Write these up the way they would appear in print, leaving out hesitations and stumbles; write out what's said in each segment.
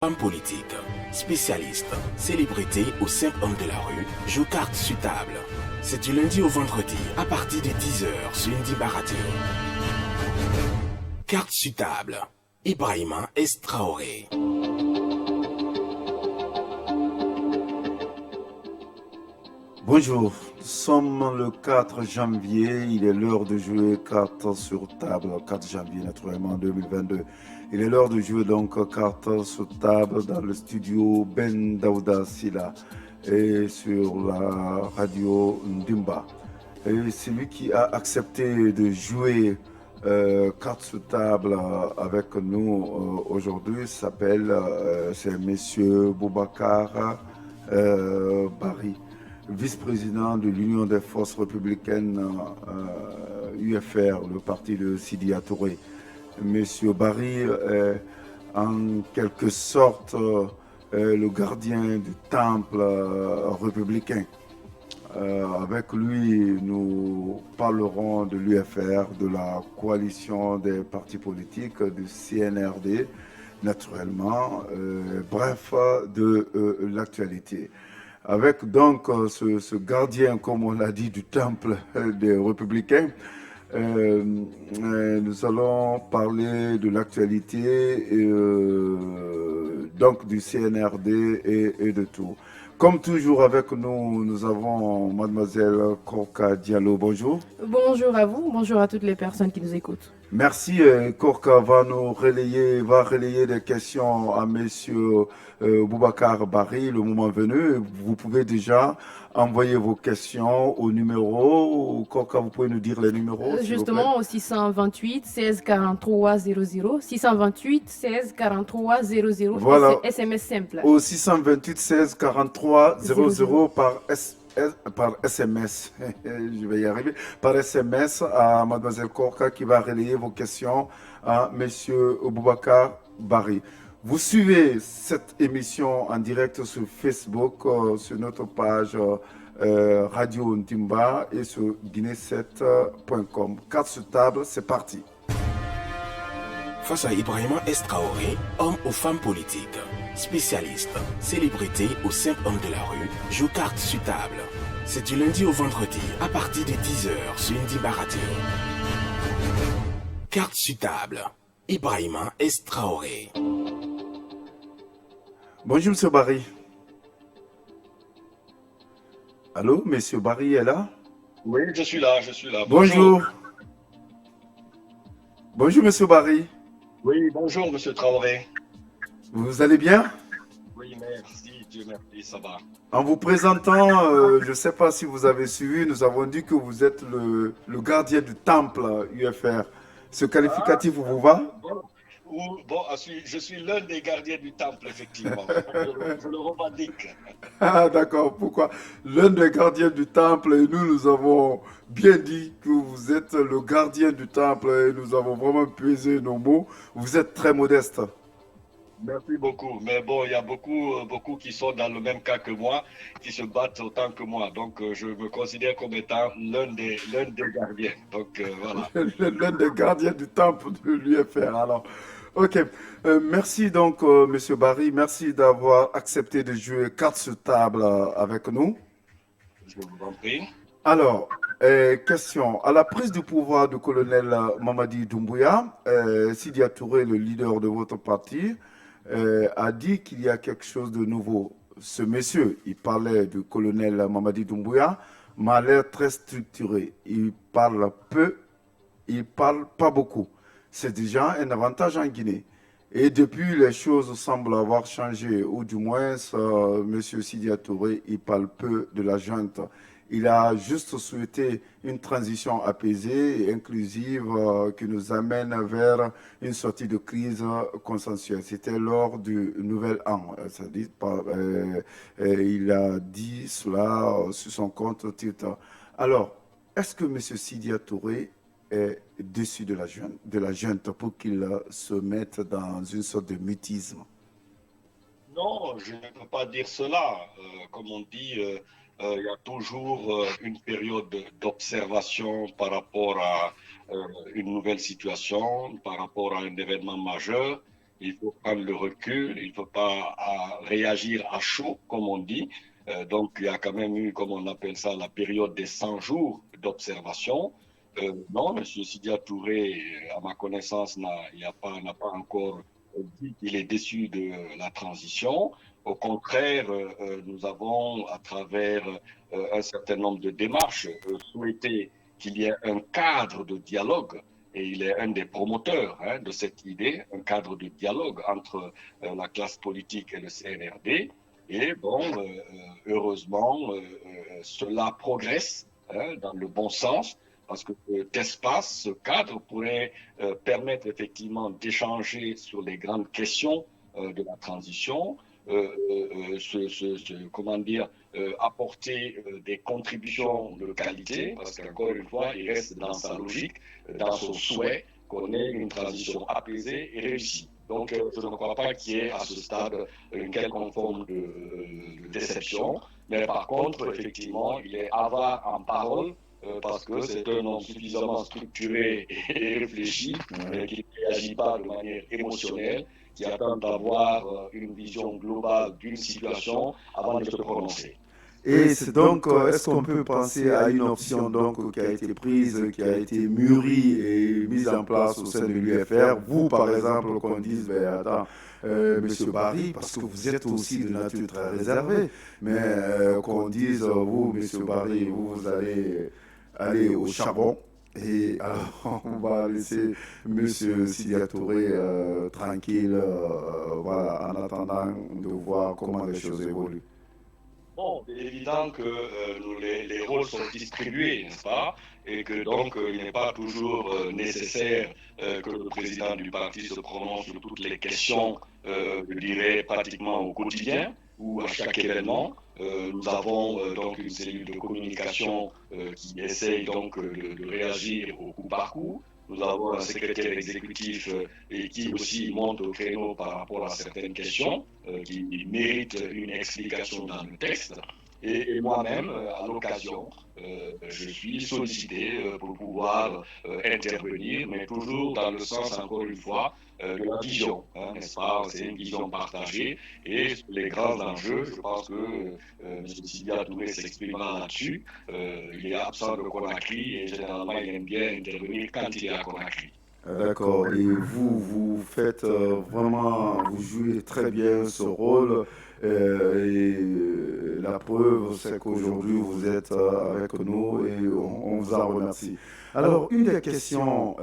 Homme politique, spécialiste, célébrité ou simple homme de la rue joue carte sur table. C'est du lundi au vendredi à partir de 10h sur Ndimba Radio. Carte sur table. Ibrahima Traoré. Bonjour, nous sommes le 4 janvier, il est l'heure de jouer cartes sur table, 4 janvier naturellement 2022. Il est l'heure de jouer donc cartes sur table dans le studio Ben Daouda Sila et sur la radio Ndimba. Et celui qui a accepté de jouer cartes sur table avec nous aujourd'hui s'appelle, c'est Monsieur Boubacar Barry, vice-président de l'Union des forces républicaines UFR, le parti de Sidi Touré. Monsieur Barry est en quelque sorte le gardien du temple républicain. Avec lui, nous parlerons de l'UFR, de la coalition des partis politiques, du CNRD, naturellement, bref, de l'actualité. Avec donc ce gardien, comme on l'a dit, du temple des républicains, nous allons parler de l'actualité, donc du CNRD et de tout. Comme toujours avec nous, nous avons mademoiselle Korka Diallo. Bonjour. Bonjour à vous, bonjour à toutes les personnes qui nous écoutent. Merci. Korka va relayer des questions à monsieur Boubacar Barry le moment venu. Vous pouvez déjà envoyer vos questions au numéro. Korka, vous pouvez nous dire les numéros justement au 628 16 43 00. 628 16 43 00. Voilà. SMS simple. Au 628 16 43 00 par SMS, je vais y arriver, par SMS à mademoiselle Korka qui va relayer vos questions à monsieur Boubacar Barry. Vous suivez cette émission en direct sur Facebook, sur notre page Radio Ndimba et sur guinée7.com. Carte sur table, c'est parti. Face à Ibrahima Traoré, homme ou femme politique, spécialiste, célébrité ou simple homme de la rue, joue carte sur table. C'est du lundi au vendredi à partir de 10h sur Ndimba Radio. Carte sur table. Ibrahima Traoré. Bonjour, monsieur Barry. Allô, monsieur Barry est là? Oui, je suis là. Bonjour. Bonjour, monsieur Barry. Oui, bonjour, monsieur Traoré. Vous allez bien? Oui, merci, Dieu merci, ça va. En vous présentant, je ne sais pas si vous avez suivi, nous avons dit que vous êtes le gardien du temple UFR. Ce qualificatif vous va? Je suis l'un des gardiens du temple, effectivement. Je le revendique. Ah, d'accord. Pourquoi? L'un des gardiens du temple, et nous avons bien dit que vous êtes le gardien du temple, et nous avons vraiment pesé nos mots. Vous êtes très modeste. Merci beaucoup. Mais bon, il y a beaucoup qui sont dans le même cas que moi, qui se battent autant que moi. Donc, je me considère comme étant l'un des gardiens. Donc, voilà. L'un des gardiens du temple de l'UFR. Alors, ok. Merci donc, monsieur Barry. Merci d'avoir accepté de jouer carte sur table avec nous. Je vous en prie. Alors, question. À la prise du pouvoir du colonel Mamadi Doumbouya, Sidi Touré, le leader de votre parti, a dit qu'il y a quelque chose de nouveau. Ce monsieur, il parlait du colonel Mamadi Doumbouya, m'a l'air très structuré. Il parle peu, il parle pas beaucoup. C'est déjà un avantage en Guinée. Et depuis, les choses semblent avoir changé, ou du moins, monsieur Sidi Touré, il parle peu de la junte. Il a juste souhaité une transition apaisée et inclusive qui nous amène vers une sortie de crise consensuelle. C'était lors du Nouvel An. Il a dit cela sur son compte Twitter. Alors, est-ce que M. Sidi Touré est déçu de la junte pour qu'il se mette dans une sorte de mutisme? Non, je ne peux pas dire cela. Comme on dit, il y a toujours une période d'observation par rapport à une nouvelle situation, par rapport à un événement majeur. il faut prendre le recul, il ne faut pas réagir à chaud, comme on dit. Donc, il y a quand même eu, comme on appelle ça, la période des 100 jours d'observation. Non, M. Sidia Touré, à ma connaissance, n'a pas encore dit qu'il est déçu de la transition. Au contraire, nous avons, à travers un certain nombre de démarches, souhaité qu'il y ait un cadre de dialogue. Et il est un des promoteurs de cette idée, un cadre de dialogue entre la classe politique et le CNRD. Et bon, heureusement, cela progresse dans le bon sens, parce que cet espace, ce cadre pourrait permettre effectivement d'échanger sur les grandes questions de la transition, comment dire, apporter des contributions de qualité, parce qu'encore une fois, il reste dans sa logique, dans son souhait qu'on ait une transition apaisée et réussie. Donc, je ne crois pas qu'il y ait à ce stade une quelconque forme de déception. Mais par contre, effectivement, il est avare en parole parce que c'est un homme suffisamment structuré et réfléchi qui ne réagit pas de manière émotionnelle, qui attend d'avoir une vision globale d'une situation avant de se prononcer. Et c'est donc, est-ce qu'on peut penser à une option donc qui a été prise, qui a été mûrie et mise en place au sein de l'UFR? Vous, par exemple, qu'on dise, ben, attends, Monsieur Barry, parce que vous êtes aussi de nature très réservée, mais qu'on dise, vous, Monsieur Barry, vous allez aller au charbon. Et alors, on va laisser Monsieur Sidia Touré tranquille, voilà, en attendant de voir comment les choses évoluent. Bon, c'est évident que les rôles sont distribués, n'est-ce pas? Et que donc il n'est pas toujours nécessaire que le président du parti se prononce sur toutes les questions, je dirais pratiquement au quotidien ou à chaque événement. Nous avons donc une cellule de communication qui essaye donc de réagir au coup par coup. Nous avons un secrétaire exécutif et qui aussi monte au créneau par rapport à certaines questions qui méritent une explication dans le texte. Et moi-même, à l'occasion, je suis sollicité pour pouvoir intervenir, mais toujours dans le sens, encore une fois, de la vision, n'est-ce pas? C'est une vision partagée. Et les grands enjeux, je pense que M. Sidia Touré s'exprimera là-dessus. Il est absent de Conakry et généralement, il aime bien intervenir quand il est à Conakry. D'accord. Et vous faites vraiment, vous jouez très bien ce rôle. Et la preuve, c'est qu'aujourd'hui, vous êtes avec nous et on vous en remercie. Alors, une des questions,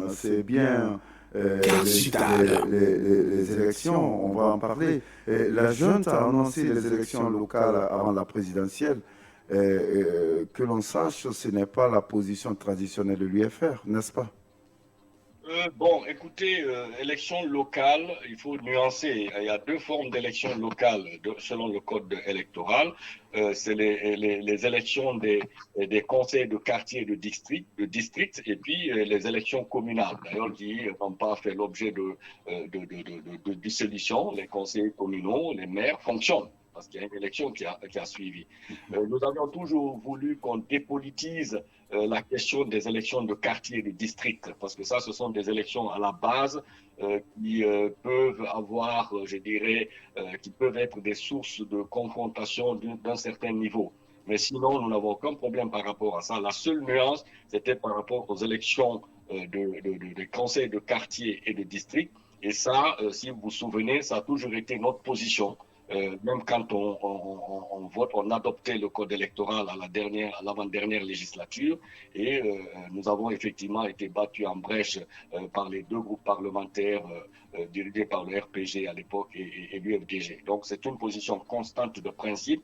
c'est bien les élections, on va en parler. La junte a annoncé les élections locales avant la présidentielle. Que l'on sache, ce n'est pas la position traditionnelle de l'UFR, n'est-ce pas? Bon, écoutez, élection locale, il faut nuancer. Il y a deux formes d'élections locales selon le code électoral. C'est les élections des conseils de quartier et de district et puis les élections communales, d'ailleurs, qui n'ont pas fait l'objet de dissolution. Les conseils communaux, les maires fonctionnent, parce qu'il y a une élection qui a suivi. Nous avions toujours voulu qu'on dépolitise la question des élections de quartier et de district, parce que ça, ce sont des élections à la base qui peuvent avoir, je dirais, qui peuvent être des sources de confrontation d'un certain niveau. Mais sinon, nous n'avons aucun problème par rapport à ça. La seule nuance, c'était par rapport aux élections des conseils de quartier et de district. Et ça, si vous vous souvenez, ça a toujours été notre position. Même quand on vote, on adoptait le code électoral à l'avant-dernière législature et nous avons effectivement été battus en brèche par les deux groupes parlementaires dirigés par le RPG à l'époque et l'UFDG. Donc c'est une position constante de principe,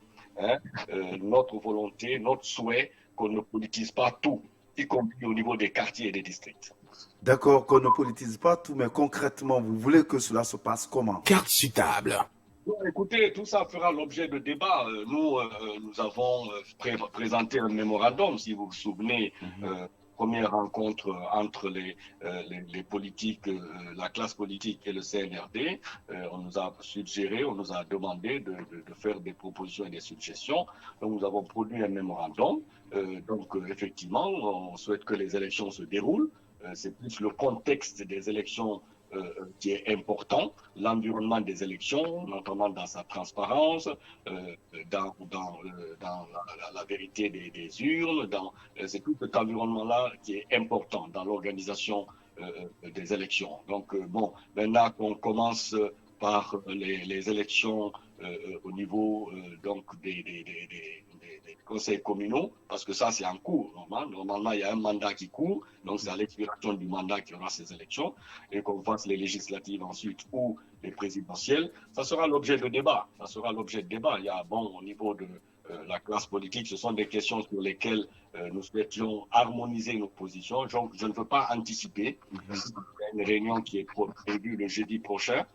notre volonté, notre souhait qu'on ne politise pas tout, y compris au niveau des quartiers et des districts. D'accord, qu'on ne politise pas tout, mais concrètement, vous voulez que cela se passe comment? Carte sur table. Bon, écoutez, tout ça fera l'objet de débats. Nous avons présenté un mémorandum, si vous vous souvenez, première rencontre entre les politiques, la classe politique et le CNRD. On nous a suggéré, on nous a demandé de faire des propositions et des suggestions. Donc, nous avons produit un mémorandum. Donc, effectivement, on souhaite que les élections se déroulent. C'est plus le contexte des élections qui est important, l'environnement des élections, notamment dans sa transparence, dans la vérité des urnes, c'est tout cet environnement-là qui est important dans l'organisation des élections. Donc, bon, maintenant qu'on commence par les élections au niveau donc des conseils communaux, parce que ça, c'est en cours. Normalement, il y a un mandat qui court, donc c'est à l'expiration du mandat qu'il y aura ces élections, et qu'on fasse les législatives ensuite ou les présidentielles. Ça sera l'objet de débat. Ça sera l'objet de débat. Il y a, bon, au niveau de la classe politique, ce sont des questions sur lesquelles nous souhaitions harmoniser nos positions. Donc, je ne veux pas anticiper. Il y a une réunion qui est prévue le jeudi prochain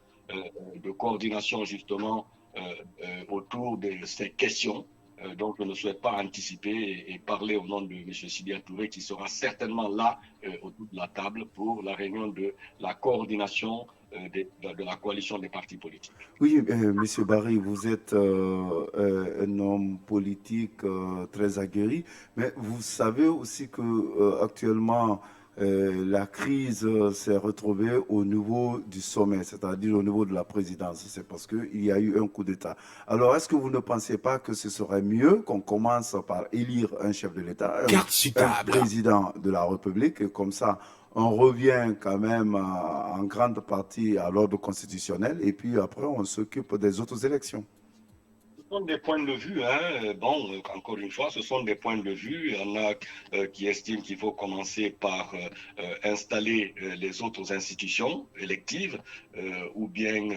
de coordination justement autour de ces questions. Donc, je ne souhaite pas anticiper et parler au nom de M. Sidya Touré, qui sera certainement là autour de la table pour la réunion de la coordination de la coalition des partis politiques. Oui, M. Barry, vous êtes un homme politique très aguerri, mais vous savez aussi que actuellement, la crise s'est retrouvée au niveau du sommet, c'est-à-dire au niveau de la présidence. C'est parce qu'il y a eu un coup d'État. Alors, est-ce que vous ne pensez pas que ce serait mieux qu'on commence par élire un chef de l'État, un président de la République, et comme ça, on revient quand même en grande partie à l'ordre constitutionnel, et puis après, on s'occupe des autres élections? Ce sont des points de vue, hein. Bon, encore une fois, ce sont des points de vue. Il y en a qui estiment qu'il faut commencer par installer les autres institutions électives ou bien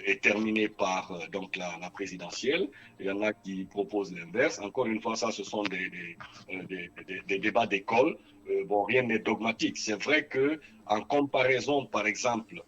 et terminer par donc la présidentielle. Il y en a qui proposent l'inverse. Encore une fois, ça, ce sont des débats d'école. Bon, rien n'est dogmatique. C'est vrai que en comparaison, par exemple,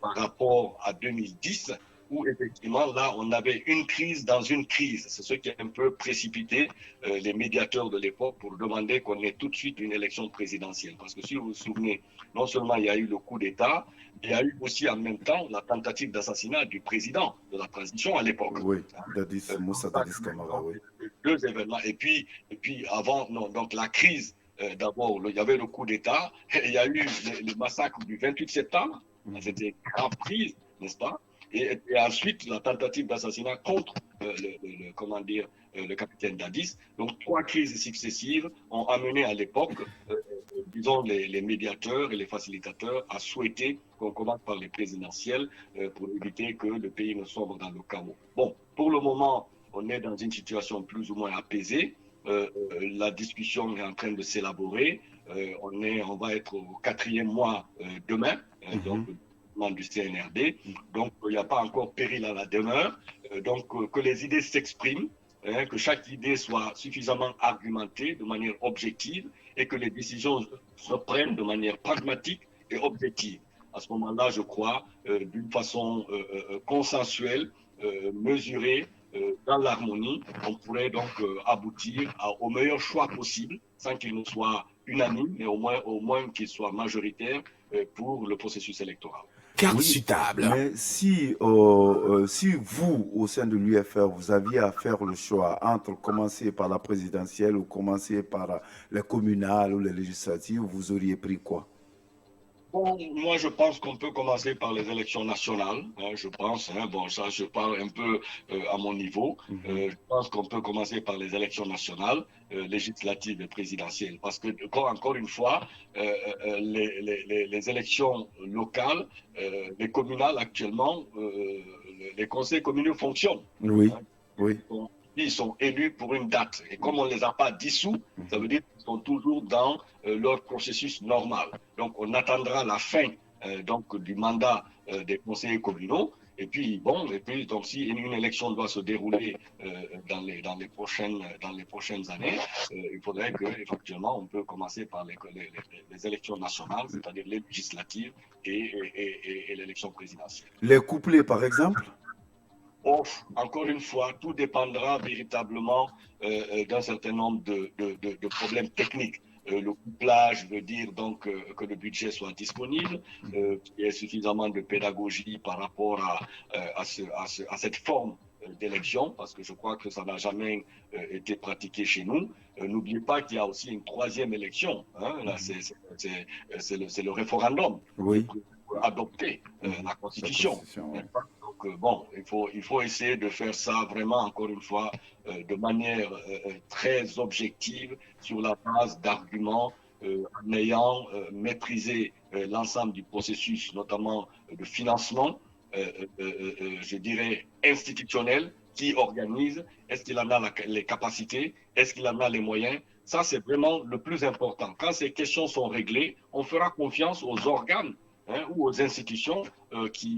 par rapport à 2010, où effectivement, là, on avait une crise dans une crise. C'est ce qui a un peu précipité les médiateurs de l'époque pour demander qu'on ait tout de suite une élection présidentielle. Parce que si vous vous souvenez, non seulement il y a eu le coup d'État, il y a eu aussi en même temps la tentative d'assassinat du président de la transition à l'époque. Oui, Moussa Dadis Camara, oui. Deux événements. Et puis avant, non, donc la crise, d'abord, il y avait le coup d'État, et il y a eu le massacre du 28 septembre. C'était une grave crise, n'est-ce pas? Et ensuite, la tentative d'assassinat contre le capitaine Dadis. Donc, 3 crises successives ont amené à l'époque, disons, les médiateurs et les facilitateurs à souhaiter qu'on commence par les présidentielles pour éviter que le pays ne sombre dans le chaos. Bon, pour le moment, on est dans une situation plus ou moins apaisée. La discussion est en train de s'élaborer. On va être au 4e mois demain. Donc, du CNRD, donc il n'y a pas encore péril à la demeure, donc que les idées s'expriment, que chaque idée soit suffisamment argumentée de manière objective et que les décisions se prennent de manière pragmatique et objective. À ce moment-là, je crois, d'une façon consensuelle, mesurée, dans l'harmonie, on pourrait donc aboutir au meilleur choix possible, sans qu'il ne soit unanime, mais au moins qu'il soit majoritaire pour le processus électoral. Carte sur table. Mais si vous, au sein de l'UFR, vous aviez à faire le choix entre commencer par la présidentielle ou commencer par les communales ou les législatives, vous auriez pris quoi? Bon, moi, je pense qu'on peut commencer par les élections nationales. Je pense, bon, ça, je parle un peu à mon niveau. Je pense qu'on peut commencer par les élections nationales, législatives et présidentielles. Parce que, encore une fois, les élections locales, les communales actuellement, les conseils communaux fonctionnent. Oui, oui. Ils sont élus pour une date. Et comme on ne les a pas dissous, ça veut dire qu'ils sont toujours dans leur processus normal. Donc, on attendra la fin donc, du mandat des conseillers communaux. Et puis, bon, donc, si une élection doit se dérouler dans les prochaines années, il faudrait qu'effectivement, on peut commencer par les élections nationales, c'est-à-dire les législatives et l'élection présidentielle. Les couplets, par exemple? Encore une fois, tout dépendra véritablement d'un certain nombre de problèmes techniques. Le couplage veut dire donc que le budget soit disponible, qu'il y ait suffisamment de pédagogie par rapport à cette forme d'élection, parce que je crois que ça n'a jamais été pratiqué chez nous. N'oubliez pas qu'il y a aussi une 3e élection. Là, c'est le référendum. Oui. adopter la Constitution. Ouais. Donc, bon, il faut essayer de faire ça vraiment, encore une fois, de manière très objective, sur la base d'arguments, en ayant maîtrisé l'ensemble du processus, notamment de financement, je dirais, institutionnel, qui organise, est-ce qu'il en a les capacités, est-ce qu'il en a les moyens. Ça, c'est vraiment le plus important. Quand ces questions sont réglées, on fera confiance aux organes ou aux institutions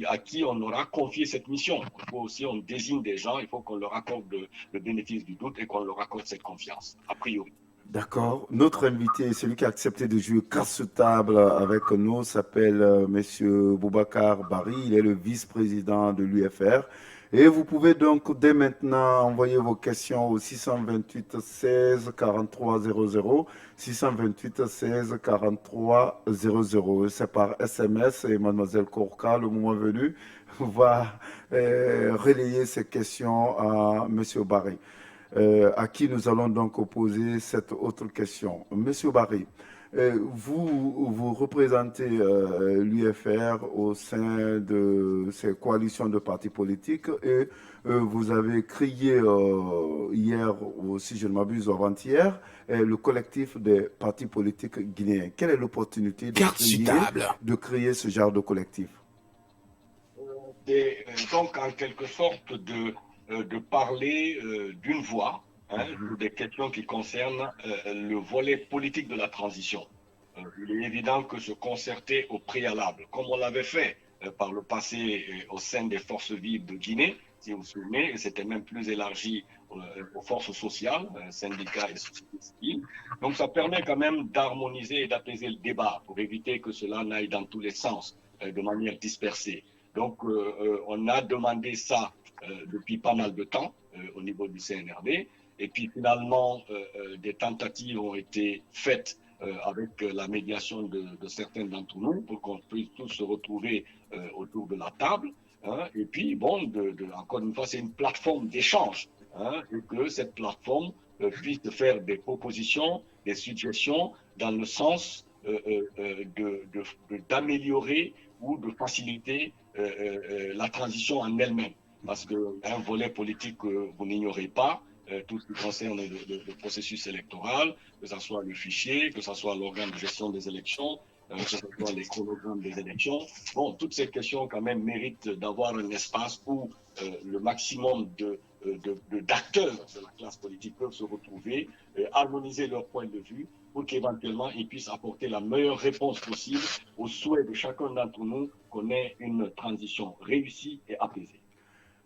à qui on aura confié cette mission. Il faut aussi, on désigne des gens, il faut qu'on leur accorde le bénéfice du doute et qu'on leur accorde cette confiance, a priori. D'accord. Notre invité, celui qui a accepté de jouer carte sur table avec nous, s'appelle Monsieur Boubacar Bari. Il est le vice-président de l'UFR. Et vous pouvez donc dès maintenant envoyer vos questions au 628 16 43 00, 628 16 43 00. C'est par SMS et Mademoiselle Korka, le moment venu, va relayer ces questions à Monsieur Barry. À qui nous allons donc poser cette autre question. Monsieur Barry, vous représentez l'UFR au sein de ces coalitions de partis politiques et vous avez créé hier, ou si je ne m'abuse, avant-hier, le collectif des partis politiques guinéens. Quelle est l'opportunité de créer ce genre de collectif? Donc, en quelque sorte, de parler d'une voix, des questions qui concernent le volet politique de la transition. Il est évident que se concerter au préalable, comme on l'avait fait par le passé au sein des forces vives de Guinée, si vous vous souvenez, et c'était même plus élargi aux forces sociales, syndicats et sociétés civiles. Donc ça permet quand même d'harmoniser et d'apaiser le débat pour éviter que cela n'aille dans tous les sens de manière dispersée. Donc on a demandé ça depuis pas mal de temps au niveau du CNRD. Et puis finalement, des tentatives ont été faites avec la médiation de certains d'entre nous pour qu'on puisse tous se retrouver autour de la table. Et puis, bon, encore une fois, c'est une plateforme d'échange. Et que cette plateforme puisse faire des propositions, des suggestions dans le sens d'améliorer ou de faciliter la transition en elle-même. Parce qu'un volet politique, vous n'ignorez pas, tout ce qui concerne le processus électoral, que ce soit le fichier, que ce soit l'organe de gestion des élections, que ce soit les chronogrammes des élections. Bon, toutes ces questions quand même méritent d'avoir un espace où le maximum d'acteurs de la classe politique peuvent se retrouver, harmoniser leur point de vue pour qu'éventuellement ils puissent apporter la meilleure réponse possible aux souhaits de chacun d'entre nous qu'on ait une transition réussie et apaisée.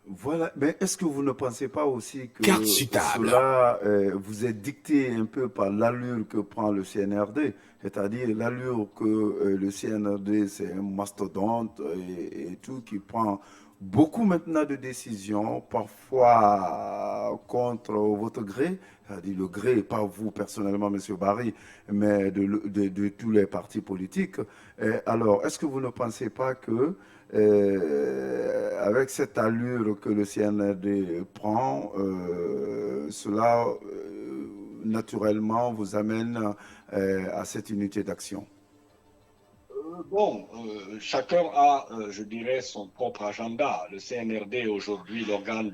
Voilà, mais est-ce que vous ne pensez pas aussi que cela vous est dicté un peu par l'allure que prend le CNRD, c'est-à-dire l'allure que le CNRD, c'est un mastodonte et tout, qui prend beaucoup maintenant de décisions, parfois contre votre gré, c'est-à-dire le gré, pas vous personnellement, M. Barry, mais de tous les partis politiques. Alors, est-ce que vous ne pensez pas que avec cette allure que le CNRD prend, cela naturellement vous amène à cette unité d'action? Bon, chacun a, je dirais, son propre agenda. Le CNRD est aujourd'hui l'organe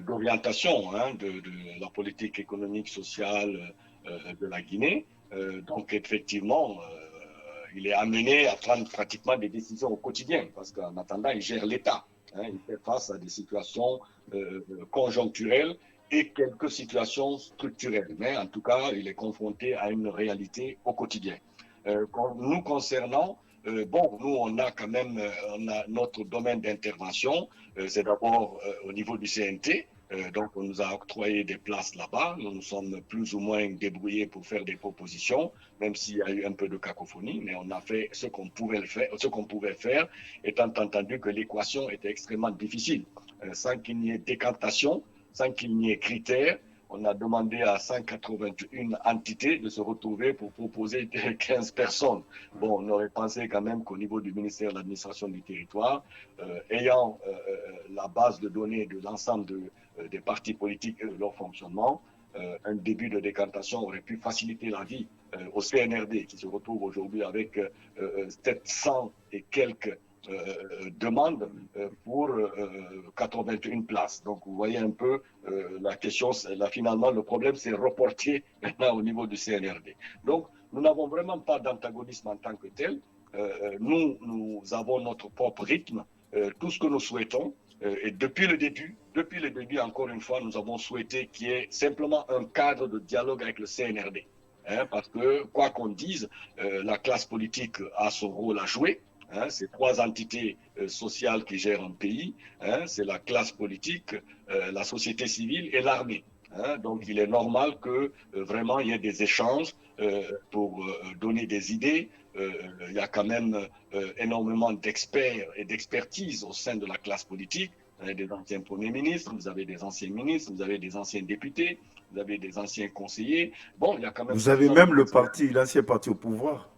d'orientation de la politique économique, sociale de la Guinée. Donc, effectivement, il est amené à prendre pratiquement des décisions au quotidien, parce qu'en attendant, il gère l'État. Il fait face à des situations conjoncturelles et quelques situations structurelles. Mais en tout cas, il est confronté à une réalité au quotidien. Nous concernant, bon, nous, on a quand même notre domaine d'intervention. C'est d'abord au niveau du CNT. Donc, on nous a octroyé des places là-bas. Nous nous sommes plus ou moins débrouillés pour faire des propositions, même s'il y a eu un peu de cacophonie, mais on a fait ce qu'on pouvait faire, étant entendu que l'équation était extrêmement difficile. Sans qu'il n'y ait décantation, sans qu'il n'y ait critères, on a demandé à 181 entités de se retrouver pour proposer 15 personnes. Bon, on aurait pensé quand même qu'au niveau du ministère de l'administration du territoire, ayant la base de données de l'ensemble des partis politiques et de leur fonctionnement, un début de décantation aurait pu faciliter la vie au CNRD, qui se retrouve aujourd'hui avec 700 et quelques demandes pour 81 places. Donc vous voyez un peu la question, finalement le problème s'est reporté maintenant au niveau du CNRD. Donc nous n'avons vraiment pas d'antagonisme en tant que tel. Nous avons notre propre rythme. Tout ce que nous souhaitons, et depuis le début, encore une fois, nous avons souhaité qu'il y ait simplement un cadre de dialogue avec le CNRD. Parce que, quoi qu'on dise, la classe politique a son rôle à jouer. C'est trois entités sociales qui gèrent un pays. C'est la classe politique, la société civile et l'armée. Donc, il est normal que vraiment il y ait des échanges pour donner des idées. Il y a quand même énormément d'experts et d'expertise au sein de la classe politique. Vous avez des anciens premiers ministres, vous avez des anciens ministres, vous avez des anciens députés, vous avez des anciens conseillers. Bon, il y a quand même. Vous avez même l'ancien parti au pouvoir.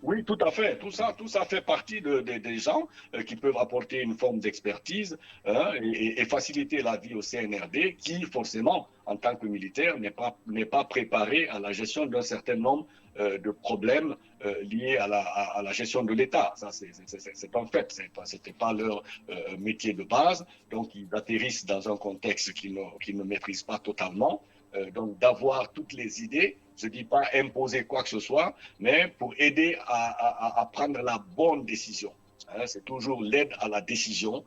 Oui, tout à fait. Tout ça fait partie des gens qui peuvent apporter une forme d'expertise et faciliter la vie au CNRD, qui forcément, en tant que militaire, n'est pas préparé à la gestion d'un certain nombre de problèmes liés à la gestion de l'État. Ça, c'est un fait. C'était pas leur métier de base. Donc, ils atterrissent dans un contexte qu'ils ne maîtrisent pas totalement. Donc, d'avoir toutes les idées. Je ne dis pas imposer quoi que ce soit, mais pour aider à prendre la bonne décision. C'est toujours l'aide à la décision.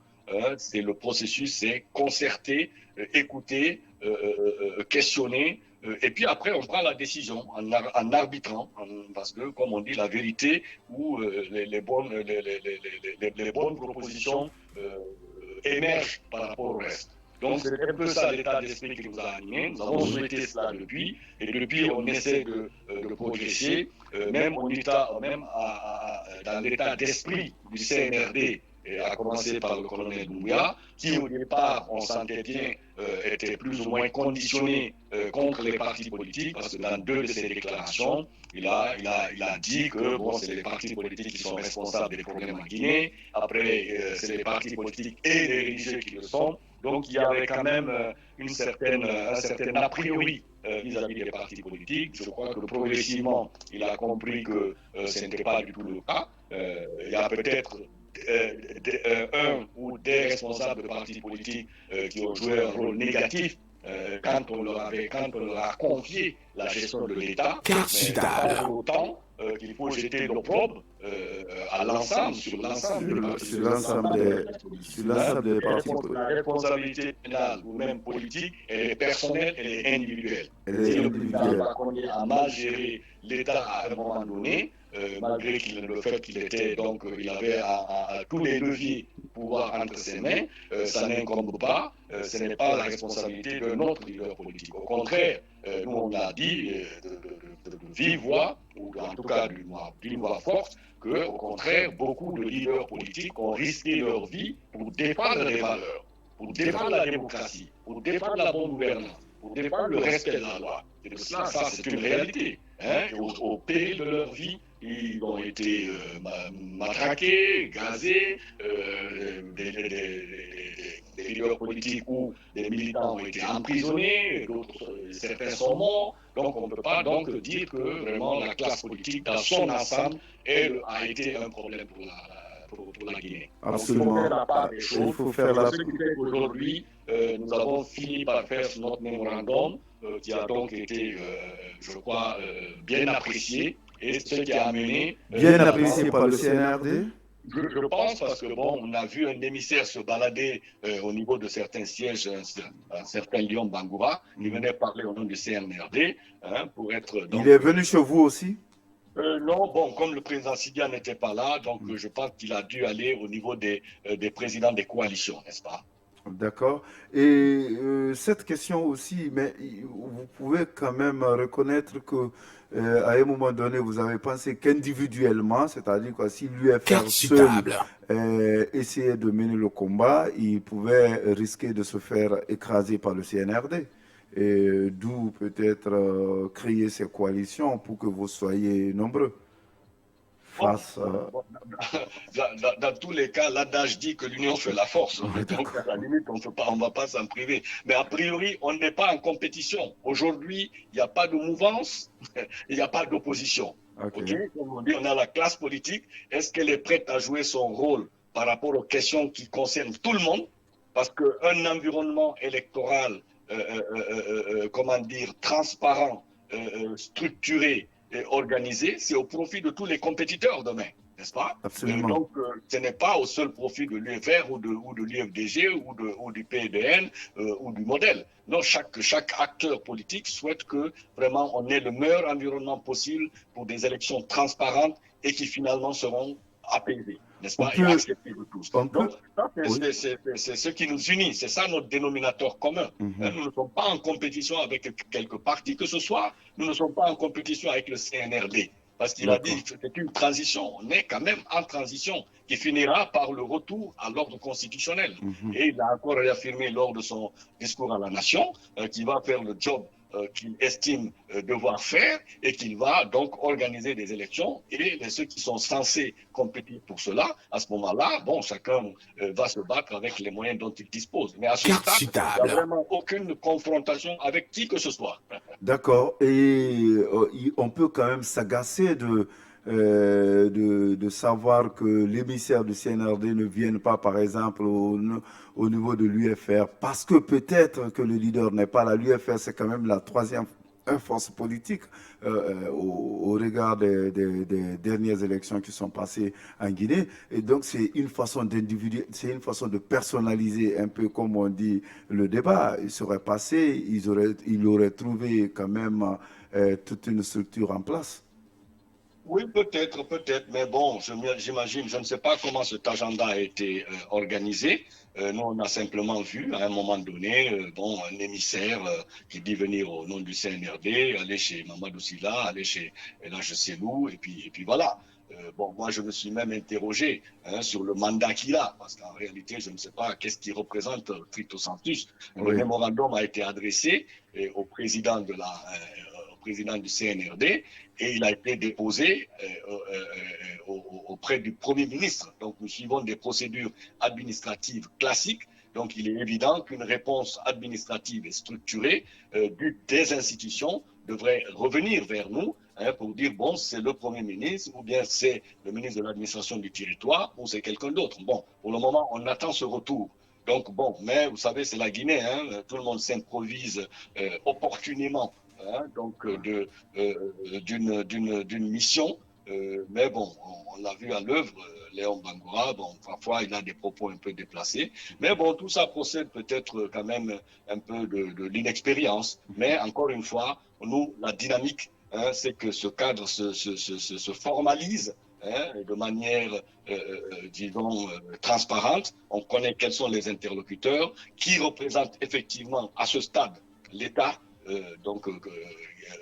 C'est le processus, c'est concerter, écouter, questionner, et puis après on prend la décision en arbitrant, parce que comme on dit, la vérité ou les bonnes propositions émergent par rapport au reste. Donc c'est un peu ça l'état d'esprit qui nous a animés. Nous avons souhaité cela depuis, et depuis on essaie de progresser, même dans l'état d'esprit du CNRD, à commencer par le colonel Doumbouya, qui au départ, on sentait bien, était plus ou moins conditionné contre les partis politiques, parce que dans deux de ses déclarations, il a dit que bon, c'est les partis politiques qui sont responsables des problèmes en Guinée, après c'est les partis politiques et les religieux qui le sont. Donc il y avait quand même un certain a priori vis-à-vis des partis politiques. Je crois que progressivement, il a compris que ce n'était pas du tout le cas. Il y a peut-être un ou des responsables de partis politiques qui ont joué un rôle négatif quand on leur a confié la gestion de l'État. Mais pas pour autant qu'il faut jeter l'opprobre à l'ensemble, sur l'ensemble des partis politiques. La responsabilité pénale ou même politique, elle est personnelle, elle est individuelle. Si le président a mal géré l'État à un moment donné, malgré le fait qu'il avait à tous les leviers pouvoir entre ses mains, ça n'incombe pas, ce n'est pas la responsabilité de notre leader politique. Au contraire, nous on a dit de vive voix, ou en tout cas d'une voix forte, qu'au contraire, beaucoup de leaders politiques ont risqué leur vie pour défendre les valeurs, pour défendre la démocratie, pour défendre la bonne gouvernance, pour défendre le respect de la loi. Et de cela, ça c'est une réalité. Au péril de leur vie, ils ont été matraqués, gazés, des leaders politiques ou des militants ont été emprisonnés, certains sont morts. Donc on ne peut pas dire que vraiment la classe politique dans son ensemble a été un problème pour la Guinée. Absolument. Donc, il faut faire la part des choses. Il faut faire la... Ce qui fait qu'aujourd'hui, nous avons fini par faire notre mémorandum qui a donc été, je crois, bien apprécié, et ce qui a amené... Bien apprécié par le CNRD. Je pense, parce que bon, on a vu un émissaire se balader au niveau de certains sièges, un certain Lyon Bangoura, il venait parler au nom du CNRD, pour être... Donc, il est venu chez vous aussi? Non, bon, comme le président Sidia n'était pas là, donc je pense qu'il a dû aller au niveau des présidents des coalitions, n'est-ce pas? D'accord. Et cette question aussi, mais vous pouvez quand même reconnaître que à un moment donné, vous avez pensé qu'individuellement, c'est-à-dire que si l'UFR seul essayait de mener le combat, il pouvait risquer de se faire écraser par le CNRD. Et d'où peut-être créer ces coalitions pour que vous soyez nombreux. face... Dans tous les cas, l'adage dit que l'union fait la force. Donc, à la limite, on ne va pas s'en priver. Mais a priori, on n'est pas en compétition. Aujourd'hui, il n'y a pas de mouvance, il n'y a pas d'opposition. Okay. Comme on dit, on a la classe politique. Est-ce qu'elle est prête à jouer son rôle par rapport aux questions qui concernent tout le monde? Parce qu'un environnement électoral, comment dire, transparent, structuré et organisé, c'est au profit de tous les compétiteurs demain. N'est-ce pas? Absolument. Donc, ce n'est pas au seul profit de l'UFR ou de l'UFDG ou du PDN ou du modèle. Non, chaque acteur politique souhaite que vraiment on ait le meilleur environnement possible pour des élections transparentes et qui finalement seront apaisées, n'est-ce pas? Et acceptées de tous. Donc, c'est ce qui nous unit, c'est ça notre dénominateur commun. Nous ne sommes pas en compétition avec quelque parti que ce soit, nous ne sommes pas en compétition avec le CNRD. Parce qu'il a dit que c'est une transition. On est quand même en transition qui finira par le retour à l'ordre constitutionnel. Et il a encore réaffirmé lors de son discours à la nation qu'il va faire le job qu'il estime devoir faire et qu'il va donc organiser des élections et ceux qui sont censés compétir pour cela, à ce moment-là, bon, chacun va se battre avec les moyens dont il dispose. Mais à ce stade, il n'y a vraiment aucune confrontation avec qui que ce soit. D'accord. Et on peut quand même s'agacer de savoir que l'émissaire du CNRD ne vienne pas, par exemple, au niveau de l'UFR, parce que peut-être que le leader n'est pas là. L'UFR, c'est quand même la troisième force politique au regard des dernières élections qui sont passées en Guinée. Et donc, c'est une façon c'est une façon de personnaliser un peu, comme on dit, le débat. Il serait passé, il aurait trouvé quand même toute une structure en place. Oui, peut-être, mais bon, j'imagine, je ne sais pas comment cet agenda a été organisé. Nous, on a simplement vu, à un moment donné, un émissaire qui dit venir au nom du CNRD, aller chez Mamadou Sylla, aller chez Elhadji Cellou, et puis voilà. Moi, je me suis même interrogé sur le mandat qu'il a, parce qu'en réalité, je ne sais pas qu'est-ce qu'il représente stricto sensu. Le mémorandum a été adressé au président du CNRD et il a été déposé auprès du Premier ministre. Donc, nous suivons des procédures administratives classiques. Donc, il est évident qu'une réponse administrative et structurée des institutions devrait revenir vers nous pour dire, bon, c'est le Premier ministre ou bien c'est le ministre de l'administration du territoire ou c'est quelqu'un d'autre. Bon, pour le moment, on attend ce retour. Donc, bon, mais vous savez, c'est la Guinée, tout le monde s'improvise opportunément d'une mission. Mais bon, on l'a vu à l'œuvre, Léon Bangura, parfois il a des propos un peu déplacés. Mais bon, tout ça procède peut-être quand même un peu de l'inexpérience. Mais encore une fois, nous, la dynamique, c'est que ce cadre se formalise de manière, disons, transparente. On connaît quels sont les interlocuteurs qui représentent effectivement à ce stade l'État,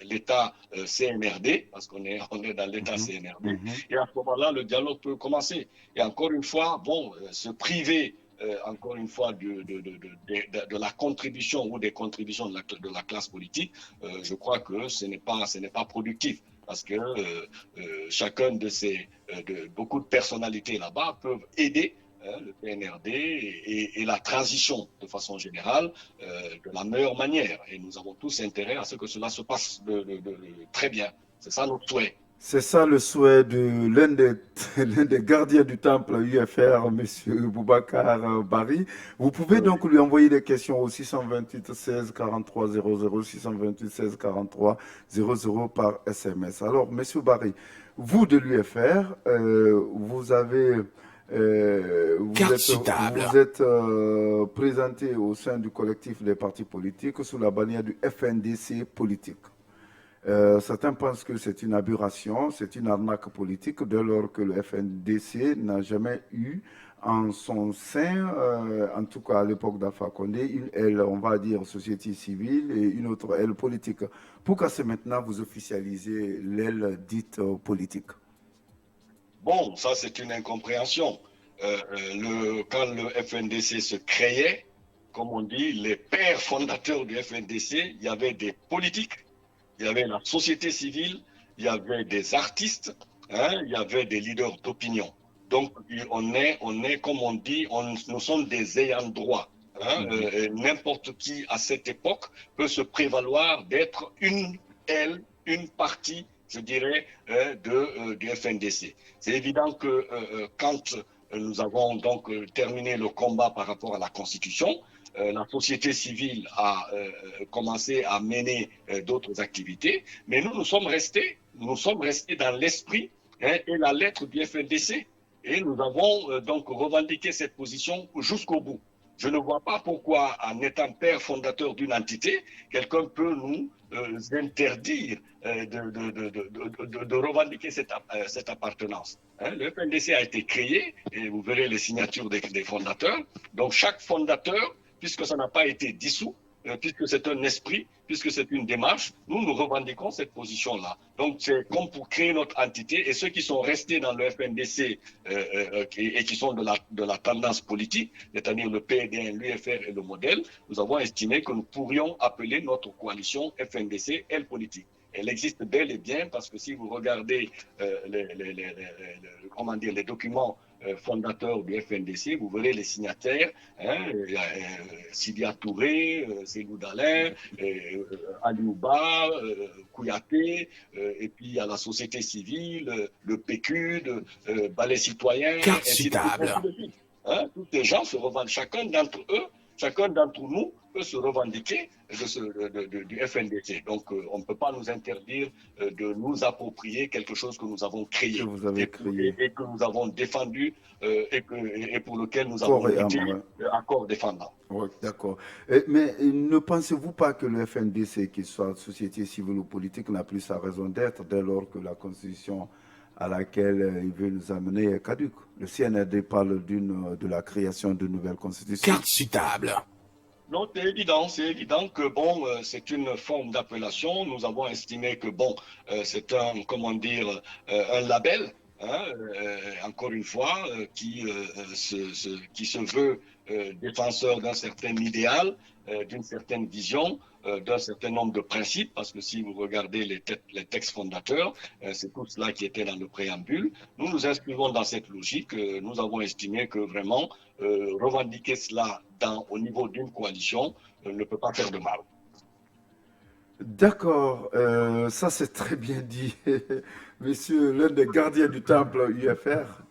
l'État CNRD, parce qu'on est dans l'État CNRD, et à ce moment-là, le dialogue peut commencer. Et encore une fois, se priver, encore une fois, de la contribution ou des contributions de la classe politique, je crois que ce n'est pas productif. Parce que chacun beaucoup de personnalités là-bas peuvent aider le PNRD et la transition de façon générale de la meilleure manière. Et nous avons tous intérêt à ce que cela se passe très bien. C'est ça notre souhait. C'est ça le souhait de l'un des gardiens du temple UFR, M. Boubacar Bari. Vous pouvez donc lui envoyer des questions au 628 16 43 00, 628 16 43 00 par SMS. Alors, M. Bari, vous de l'UFR, vous êtes présenté au sein du collectif des partis politiques sous la bannière du FNDC politique. Certains pensent que c'est une aberration, c'est une arnaque politique dès lors que le FNDC n'a jamais eu en son sein, en tout cas à l'époque d'Alpha Condé, une aile, on va dire, société civile et une autre aile politique. Pourquoi c'est maintenant vous officialisez l'aile dite politique? Bon, ça c'est une incompréhension. Quand le FNDC se créait, comme on dit, les pères fondateurs du FNDC, il y avait des politiques, il y avait la société civile, il y avait des artistes, hein, il y avait des leaders d'opinion. Donc, on est, comme on dit, nous sommes des ayants droit. Hein, n'importe qui à cette époque peut se prévaloir d'être une partie, je dirais, du FNDC. C'est évident que quand nous avons donc terminé le combat par rapport à la Constitution, la société civile a commencé à mener d'autres activités, mais nous sommes restés dans l'esprit, hein, et la lettre du FNDC, et nous avons donc revendiqué cette position jusqu'au bout. Je ne vois pas pourquoi, en étant père fondateur d'une entité, quelqu'un peut nous interdire de revendiquer cette appartenance. Hein, le FNDC a été créé, et vous verrez les signatures des fondateurs. Donc chaque fondateur, puisque ça n'a pas été dissous, puisque c'est un esprit, puisque c'est une démarche, nous revendiquons cette position-là. Donc c'est comme pour créer notre entité, et ceux qui sont restés dans le FNDC et qui sont de la tendance politique, c'est-à-dire le PDN, l'UFR et le modèle, nous avons estimé que nous pourrions appeler notre coalition FNDC Elle Politique. Elle existe bel et bien parce que si vous regardez les documents fondateurs du FNDC, vous verrez les signataires, hein, Sidia Touré, Seydou Dalin, Aliouba, Kouyaté, et puis il y a la société civile, le PQ, Balai Citoyen, Carte ainsi de suite. Hein, tous ces gens se revendent, chacun d'entre nous peut se revendiquer du FNDC. Donc, on ne peut pas nous interdire de nous approprier quelque chose que nous avons créé, que vous avez créé et que nous avons défendu et pour lequel nous avons été accord défendant. Oui, d'accord. Mais ne pensez-vous pas que le FNDC, qu'il soit société civile ou politique, n'a plus sa raison d'être dès lors que la Constitution à laquelle il veut nous amener est caduque? Le CNRD parle de la création de nouvelles constitutions. Carte sur table. Non, c'est évident que bon, c'est une forme d'appellation. Nous avons estimé que bon, c'est un label, hein, encore une fois, qui se veut défenseur d'un certain idéal, d'une certaine vision, d'un certain nombre de principes, parce que si vous regardez les textes fondateurs, c'est tout cela qui était dans le préambule. Nous nous inscrivons dans cette logique. Nous avons estimé que vraiment revendiquer cela au niveau d'une coalition ne peut pas faire de mal. D'accord, ça c'est très bien dit. Monsieur, l'un des gardiens du temple UFR,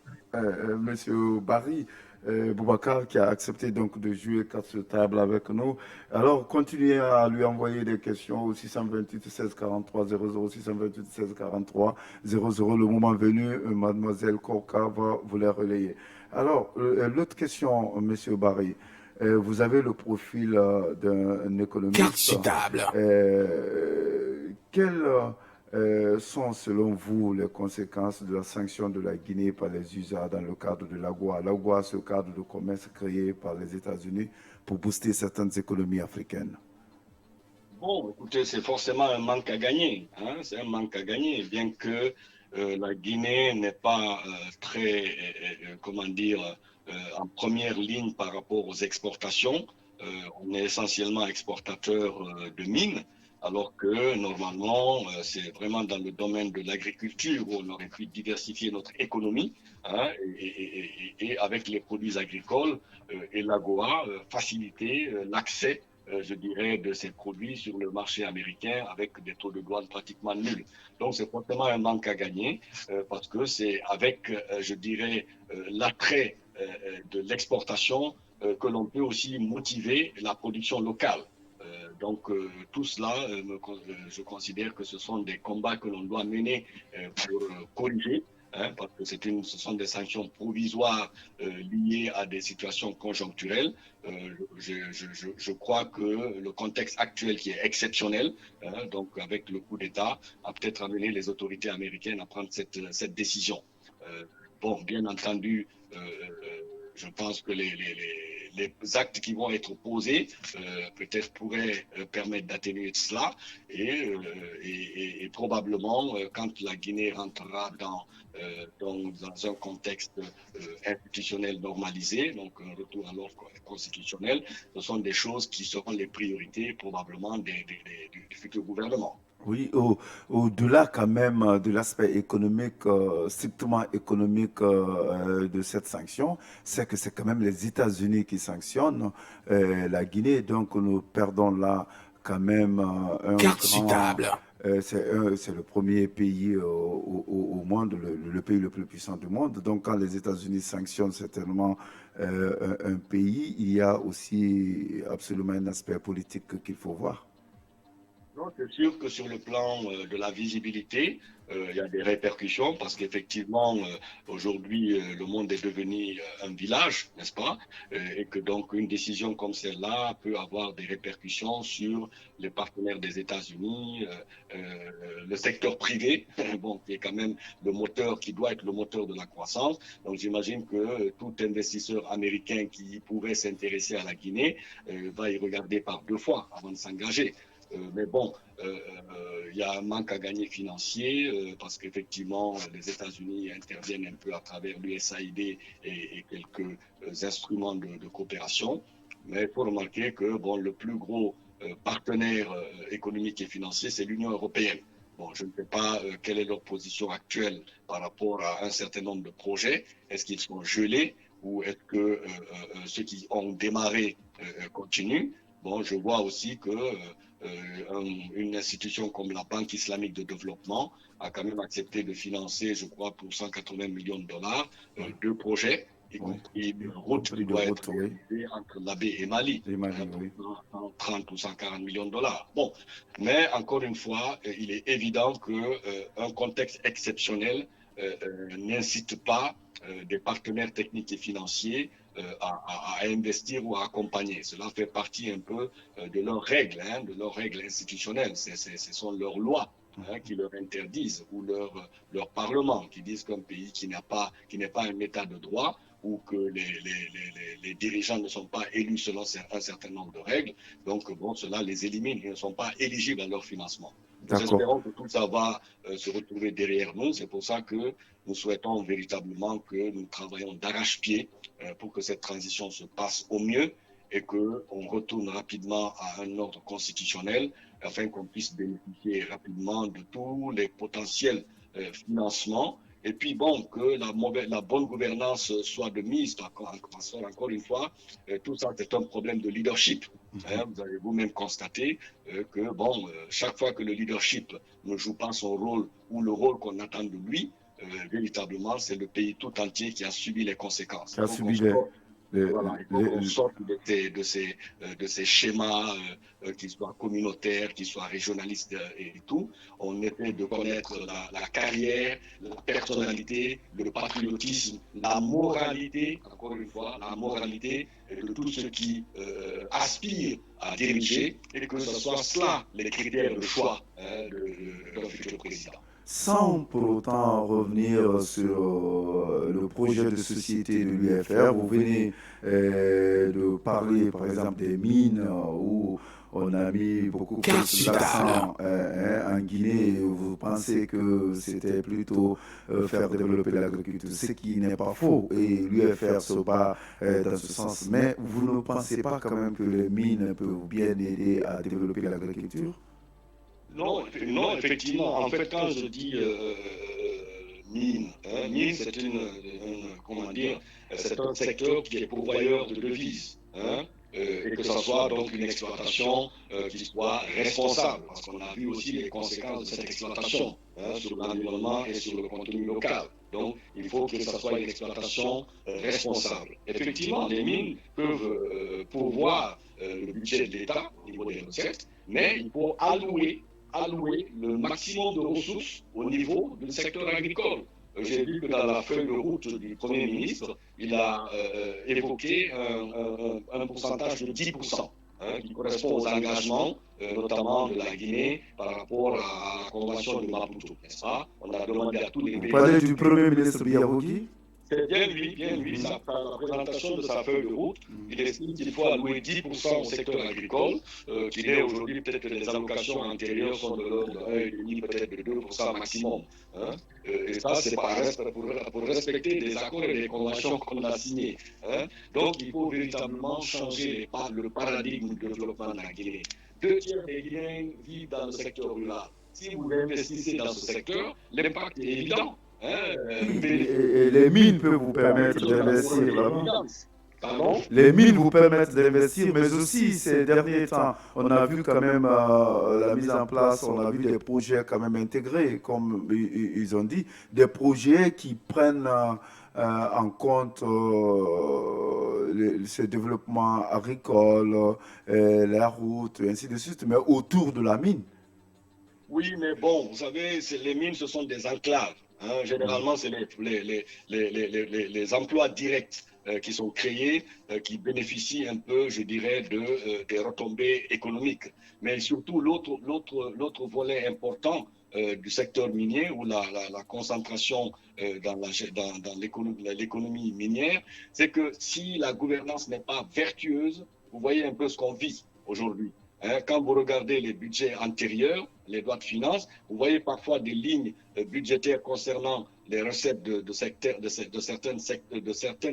Monsieur Barry, Boubacar, qui a accepté donc de jouer carte sur table avec nous. Alors, continuez à lui envoyer des questions au 628 16 43 00, 628 16 43 00. Le moment venu, Mademoiselle Korka va vous les relayer. Alors, l'autre question, Monsieur Barry. Vous avez le profil d'un économiste. Carte sur table. Quelles sont, selon vous, les conséquences de la sanction de la Guinée par les USA dans le cadre de l'AGOA? L'AGOA, c'est le cadre de commerce créé par les États-Unis pour booster certaines économies africaines. Bon, écoutez, c'est forcément un manque à gagner. Hein, c'est un manque à gagner, bien que la Guinée n'est pas en première ligne par rapport aux exportations. On est essentiellement exportateur de mines, alors que normalement, c'est vraiment dans le domaine de l'agriculture où on aurait pu diversifier notre économie, hein, et avec les produits agricoles et l'AGOA, faciliter l'accès, je dirais, de ces produits sur le marché américain avec des taux de douane pratiquement nuls. Donc, c'est forcément un manque à gagner parce que c'est avec, je dirais, l'attrait de l'exportation que l'on peut aussi motiver la production locale. Donc, tout cela, je considère que ce sont des combats que l'on doit mener pour corriger. Hein, parce que ce sont des sanctions provisoires liées à des situations conjoncturelles. Je crois que le contexte actuel qui est exceptionnel, hein, donc avec le coup d'État, a peut-être amené les autorités américaines à prendre cette décision. Bon, bien entendu, je pense que les actes qui vont être posés peut-être pourraient permettre d'atténuer cela et probablement quand la Guinée rentrera dans un contexte institutionnel normalisé, donc un retour à l'ordre constitutionnel, ce sont des choses qui seront les priorités probablement du futur gouvernement. Oui, au-delà quand même de l'aspect économique, strictement économique de cette sanction, c'est que c'est quand même les États-Unis qui sanctionnent la Guinée. Donc nous perdons là quand même un Carte grand... suitable. c'est le premier pays au monde, le pays le plus puissant du monde. Donc quand les États-Unis sanctionnent certainement un pays, il y a aussi absolument un aspect politique qu'il faut voir. Non, c'est sûr que sur le plan de la visibilité, il y a des répercussions parce qu'effectivement, aujourd'hui, le monde est devenu un village, n'est-ce pas? Et que donc une décision comme celle-là peut avoir des répercussions sur les partenaires des États-Unis, le secteur privé, bon, qui est quand même le moteur, qui doit être le moteur de la croissance. Donc j'imagine que tout investisseur américain qui pourrait s'intéresser à la Guinée va y regarder par deux fois avant de s'engager. Mais bon, il y a un manque à gagner financier parce qu'effectivement, les États-Unis interviennent un peu à travers l'USAID et quelques instruments de coopération. Mais il faut remarquer que bon, le plus gros partenaire économique et financier, c'est l'Union européenne. Bon, je ne sais pas quelle est leur position actuelle par rapport à un certain nombre de projets. Est-ce qu'ils sont gelés ou est-ce que ceux qui ont démarré continuent? Bon, je vois aussi que une institution comme la Banque islamique de développement a quand même accepté de financer, je crois, pour 180 millions de dollars, deux projets, y Oui, compris une route compris qui de doit être route, oui. réalisée entre l'Abbé et Mali, Et Mali, pour oui. 130 ou 140 millions de dollars. Bon, mais encore une fois, il est évident qu'un contexte exceptionnel n'incite pas des partenaires techniques et financiers à investir ou à accompagner. Cela fait partie un peu de leurs règles, hein, de leurs règles institutionnelles. Ce sont leurs lois hein, qui leur interdisent ou leur parlement qui disent qu'un pays qui n'est pas un état de droit ou que les dirigeants ne sont pas élus selon un certain nombre de règles. Donc, bon, cela les élimine. Ils ne sont pas éligibles à leur financement. Nous D'accord. espérons que tout ça va se retrouver derrière nous. C'est pour ça que nous souhaitons véritablement que nous travaillons d'arrache-pied pour que cette transition se passe au mieux et qu'on retourne rapidement à un ordre constitutionnel afin qu'on puisse bénéficier rapidement de tous les potentiels financements. Et puis, bon, que la bonne gouvernance soit de mise, encore une fois, tout ça, c'est un problème de leadership. Hein, vous avez vous-même constaté que, bon, chaque fois que le leadership ne joue pas son rôle ou le rôle qu'on attend de lui, véritablement, c'est le pays tout entier qui a subi les conséquences. Qui Il a faut qu'on subi sorte les, voilà, il faut qu'on les- sorte de ces schémas, qu'ils soient communautaires, qu'ils soient régionalistes et tout. On essaie de connaître la carrière, la personnalité, le patriotisme, la moralité, encore une fois, la moralité de tous ceux qui aspirent à diriger et que ce soit cela les critères de choix d'un futur président. Sans pour autant revenir sur le projet de société de l'UFR, vous venez de parler par exemple des mines où on a mis beaucoup Carte plus suitable. l'accent en Guinée. Vous pensez que c'était plutôt faire développer l'agriculture, ce qui n'est pas faux. Et l'UFR se bat dans ce sens. Mais vous ne pensez pas quand même que les mines peuvent bien aider à développer l'agriculture? Non, non, effectivement. En fait, quand je dis mine, hein, mine, c'est comment dire, c'est un secteur qui est pourvoyeur de devises, hein, et que ce soit donc une exploitation qui soit responsable, parce qu'on a vu aussi les conséquences de cette exploitation hein, sur l'environnement et sur le contenu local. Donc, il faut que ce soit une exploitation responsable. Effectivement, les mines peuvent pourvoir le budget de l'État au niveau des recettes, mais il faut allouer le maximum de ressources au niveau du secteur agricole. J'ai vu que dans la feuille de route du Premier ministre, il a évoqué un pourcentage de 10%, hein, qui correspond aux engagements, notamment de la Guinée, par rapport à la Convention de Maputo, n'est-ce pas? On a demandé à tous les Vous pays. parlez du Premier ministre Biavogi? C'est bien lui, la présentation de sa feuille de route. Il estime qu'il faut allouer 10% au secteur agricole, qu'il est aujourd'hui peut-être que les allocations antérieures sont de l'ordre de 1,5, peut-être de 2% maximum. Hein. Et ça, c'est pour respecter des accords et des conventions qu'on a signés. Hein. Donc, il faut véritablement changer le paradigme de développement de la Guinée. 2 tiers des Guinéens vivent dans le secteur rural. si vous investissez dans ce secteur, l'impact est évident. Et les mines peuvent vous permettre d'investir là-bas. Pardon? Les mines vous permettent d'investir, mais aussi ces derniers temps, on a vu quand même la mise en place, on a vu des projets quand même intégrés, comme ils ont dit, des projets qui prennent en compte ce développement agricole, la route, et ainsi de suite, mais autour de la mine. Oui, mais bon, vous savez, les mines, ce sont des enclaves. Généralement, c'est les emplois directs qui sont créés, qui bénéficient un peu, je dirais, des retombées économiques. Mais surtout, l'autre volet important du secteur minier, ou la concentration dans l'économie minière, c'est que si la gouvernance n'est pas vertueuse, vous voyez un peu ce qu'on vit aujourd'hui. Quand vous regardez les budgets antérieurs, les lois de finances, vous voyez parfois des lignes budgétaires concernant les recettes de certaines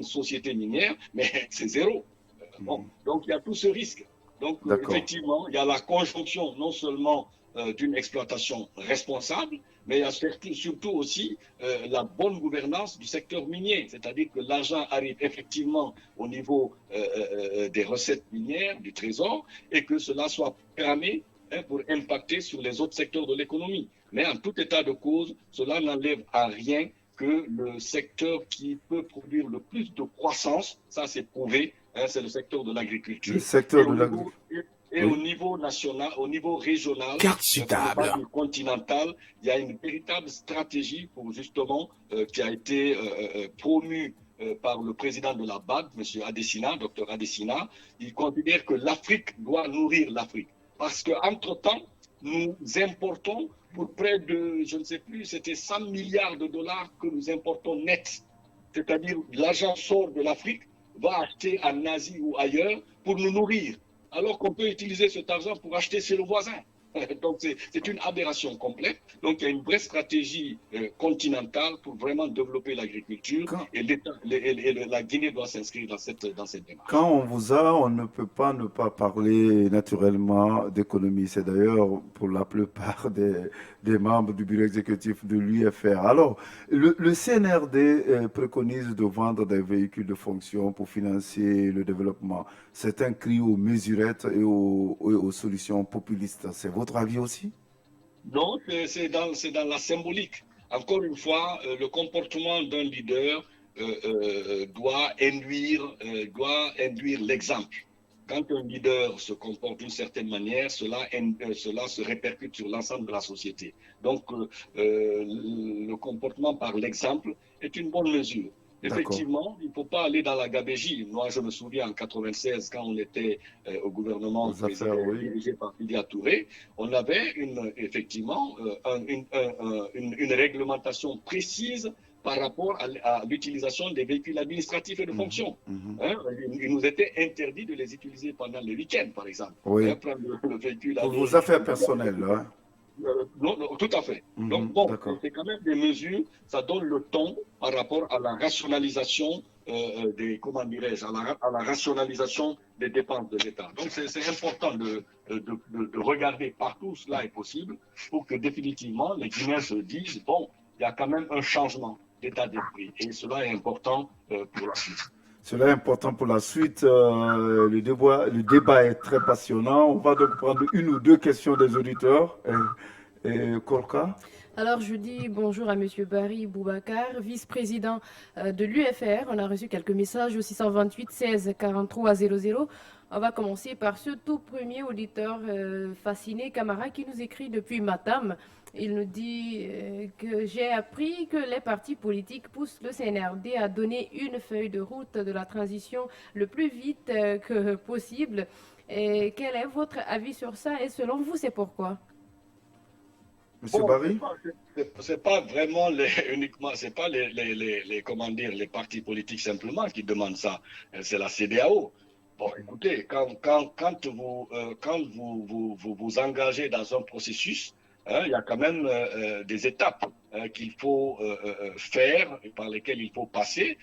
sociétés minières, mais c'est zéro. Bon, donc il y a tout ce risque. Donc effectivement, il y a la conjonction non seulement d'une exploitation responsable, mais il y a surtout aussi la bonne gouvernance du secteur minier, c'est-à-dire que l'argent arrive effectivement au niveau des recettes minières, du trésor, et que cela soit programmé pour impacter sur les autres secteurs de l'économie. Mais en tout état de cause, cela n'enlève à rien que le secteur qui peut produire le plus de croissance, ça c'est prouvé, c'est le secteur de l'agriculture. Le secteur de l'agriculture. Et au niveau national, au niveau régional, Carte Sud-Table. Continental, il y a une véritable stratégie pour justement qui a été promue par le président de la BAD, M. Adesina, Dr Adesina. Il considère que l'Afrique doit nourrir l'Afrique. Parce qu'entre-temps, nous importons pour près de, je ne sais plus, c'était 100 milliards de dollars que nous importons net. C'est-à-dire l'argent sort de l'Afrique, va acheter en Asie ou ailleurs pour nous nourrir, alors qu'on peut utiliser cet argent pour acheter chez le voisin. Donc c'est une aberration complète. Donc il y a une vraie stratégie continentale pour vraiment développer l'agriculture et la Guinée doit s'inscrire dans cette démarche. Quand on vous a, on ne peut pas ne pas parler naturellement d'économie. C'est d'ailleurs pour la plupart des membres du bureau exécutif de l'UFR. Alors, le CNRD préconise de vendre des véhicules de fonction pour financer le développement. C'est un cri aux mesurettes et aux solutions populistes. C'est votre avis aussi? Non, c'est dans la symbolique. Encore une fois, le comportement d'un leader doit induire l'exemple. Quand un leader se comporte d'une certaine manière, cela se répercute sur l'ensemble de la société. Donc, le comportement par l'exemple est une bonne mesure. Effectivement, il ne faut pas aller dans la gabégie. Moi, je me souviens en 96, quand on était au gouvernement dirigé par Fidia Touré, on avait effectivement une réglementation précise par rapport à l'utilisation des véhicules administratifs et de fonction. Il nous était interdit de les utiliser pendant le week-end, par exemple. Oui. Prendre le véhicule pour vos affaires personnelles, hein? Non, tout à fait. Donc bon, c'est quand même des mesures, ça donne le ton par rapport à la rationalisation à la rationalisation des dépenses de l'État. Donc c'est important de regarder partout où cela est possible pour que définitivement les Guinéens se disent, bon, il y a quand même un changement d'état d'esprit et cela est important pour la suite. Cela est important pour la suite. Le débat est très passionnant. On va donc prendre une ou deux questions des auditeurs. Korka? Alors, je dis bonjour à M. Barry Boubacar, vice-président de l'UFR. On a reçu quelques messages au 628 16 43 00. On va commencer par ce tout premier auditeur fasciné, Camara, qui nous écrit depuis Matam. Il nous dit que j'ai appris que les partis politiques poussent le CNRD à donner une feuille de route de la transition le plus vite que possible. Et quel est votre avis sur ça et selon vous, c'est pourquoi? Monsieur Barry? C'est pas vraiment uniquement, c'est pas les partis politiques simplement qui demandent ça. C'est la CEDEAO. Bon, écoutez, quand vous engagez dans un processus, il y a quand même des étapes qu'il faut faire et par lesquelles il faut passer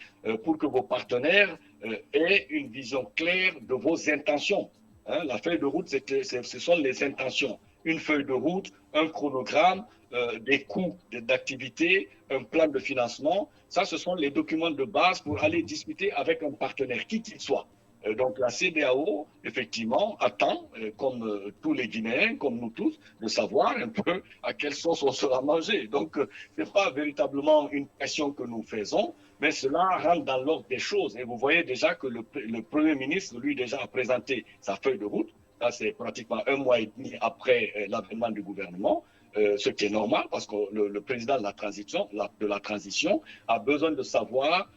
pour que vos partenaires aient une vision claire de vos intentions. Hein. La feuille de route, ce sont les intentions. Une feuille de route, un chronogramme, des coûts d'activité, un plan de financement. Ça, ce sont les documents de base pour aller discuter avec un partenaire, qui qu'il soit. Donc la CEDEAO, effectivement, attend, comme tous les Guinéens, comme nous tous, de savoir un peu à quelle sauce on sera mangé. Donc, ce n'est pas véritablement une pression que nous faisons, mais cela rentre dans l'ordre des choses. Et vous voyez déjà que le Premier ministre, lui, déjà a présenté sa feuille de route. Là, c'est pratiquement 1 mois et demi après l'avènement du gouvernement. Ce qui est normal, parce que le président de la transition a besoin de savoir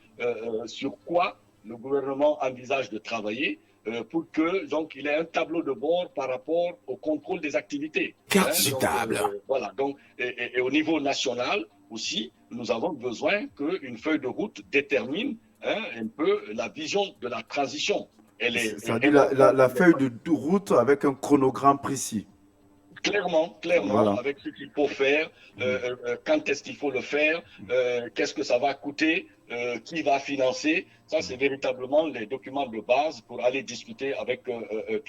sur quoi le gouvernement envisage de travailler pour que donc il ait un tableau de bord par rapport au contrôle des activités. Carte sur table. Voilà. Donc, et au niveau national aussi, nous avons besoin qu'une feuille de route détermine un peu la vision de la transition. C'est-à-dire la feuille de route avec un chronogramme précis. Clairement, voilà. Avec ce qu'il faut faire, quand est-ce qu'il faut le faire, qu'est-ce que ça va coûter, qui va financer. Ça, c'est véritablement les documents de base pour aller discuter avec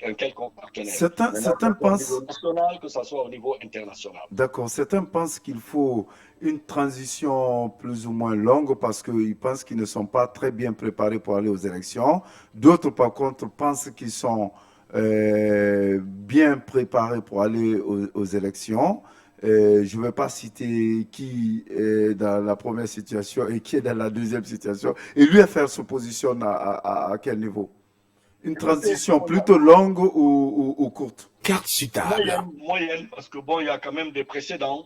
un quelconque partenaire. Certains pensent... Au niveau national, que ce soit au niveau international. D'accord. Certains pensent qu'il faut une transition plus ou moins longue parce qu'ils pensent qu'ils ne sont pas très bien préparés pour aller aux élections. D'autres, par contre, pensent qu'ils sont bien préparés pour aller aux élections. Je ne vais pas citer qui est dans la première situation et qui est dans la deuxième situation. Et l'UFR se positionne à quel niveau? Une transition plutôt longue ou courte? Carte sur table. Moyenne, parce que bon, il y a quand même des précédents.